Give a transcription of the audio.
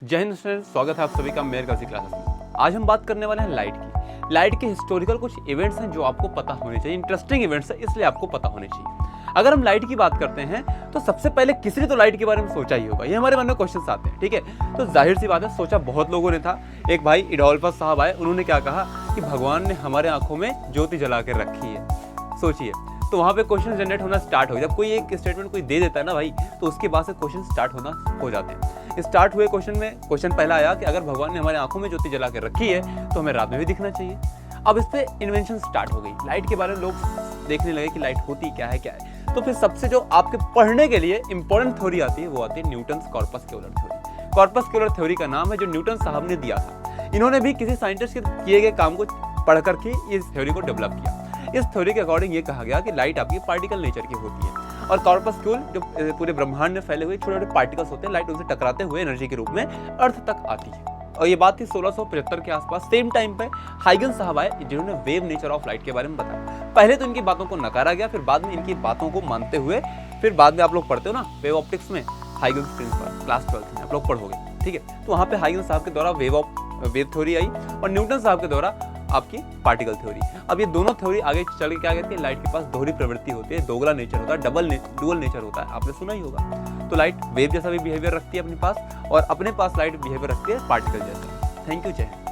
जय हिंद स्टूडेंट, स्वागत है आप सभी का मेयर गर्ल्स क्लासेस में। आज हम बात करने वाले हैं लाइट की। लाइट के हिस्टोरिकल कुछ इवेंट्स हैं जो आपको पता होने चाहिए। इंटरेस्टिंग इवेंट्स है, इसलिए आपको पता होने चाहिए। अगर हम लाइट की बात करते हैं तो सबसे पहले किसी ने तो लाइट के बारे में सोचा ही होगा। ये हमारे मन में क्वेश्चन आते हैं, ठीक है। तो जाहिर सी बात है, सोचा बहुत लोगों ने था। एक भाई इडोल्फस साहब आए, उन्होंने क्या कहा कि भगवान ने हमारे आंखों में ज्योति जला कर रखी है। सोचिए, तो वहाँ पे क्वेश्चन जनरेट होना स्टार्ट हो गया। जब कोई एक स्टेटमेंट कोई दे देता है ना भाई, तो उसके बाद से क्वेश्चन स्टार्ट होना हो जाते हैं। स्टार्ट हुए क्वेश्चन में क्वेश्चन पहला आया कि अगर भगवान ने हमारे आंखों में ज्योति जला के रखी है तो हमें रात में भी दिखना चाहिए। अब इस पे इन्वेंशन स्टार्ट हो गई। लाइट के बारे में लोग देखने लगे कि लाइट होती क्या है, क्या है। तो फिर सबसे जो आपके पढ़ने के लिए इंपॉर्टेंट थ्योरी आती है वो आती है न्यूटन्स कॉर्पस्क्यूलर थ्योरी। कॉर्पस्क्यूलर थ्योरी का नाम है जो न्यूटन साहब ने दिया था। इन्होंने भी किसी साइंटिस्ट के किए गए काम को पढ़ करके इस थ्योरी को डेवलप किया। इस थ्योरी के अकॉर्डिंग ये कहा गया कि लाइट आपकी पार्टिकल नेचर की होती है और कॉर्पस्क्यूल जो पूरे ब्रह्मांड में फैले हुए छोटे छोटे पार्टिकल्स होते हैं, लाइट उनसे टकराते हुए एनर्जी के रूप में अर्थ तक आती है। और ये बात थी 1675 के आसपास। सेम टाइम पे हाइगन साहब आए जिन्होंने वेव नेचर ऑफ लाइट के बारे में बताया। पहले तो इनकी बातों को नकारा गया, फिर बाद में इनकी बातों को मानते हुए फिर बाद में आप लोग पढ़ते हो ना वेव ऑप्टिक्स में, हाइगन्स प्रिंसिपल क्लास 12 में आप लोग पढ़ोगे, ठीक है। तो वहाँ पे हाइगन साहब के द्वारा वेव थ्योरी आई और न्यूटन साहब के द्वारा आपकी पार्टिकल थ्योरी। अब ये दोनों थ्योरी आगे चल के क्या कहती है, लाइट के पास दोहरी प्रवृत्ति होती है, दोगला नेचर होता है, डुअल नेचर होता है, आपने सुना ही होगा। तो लाइट वेव जैसा भी बिहेवियर रखती है अपने पास और अपने पास लाइट बिहेवियर रखती है पार्टिकल जैसा। थैंक यू, जय हिंद।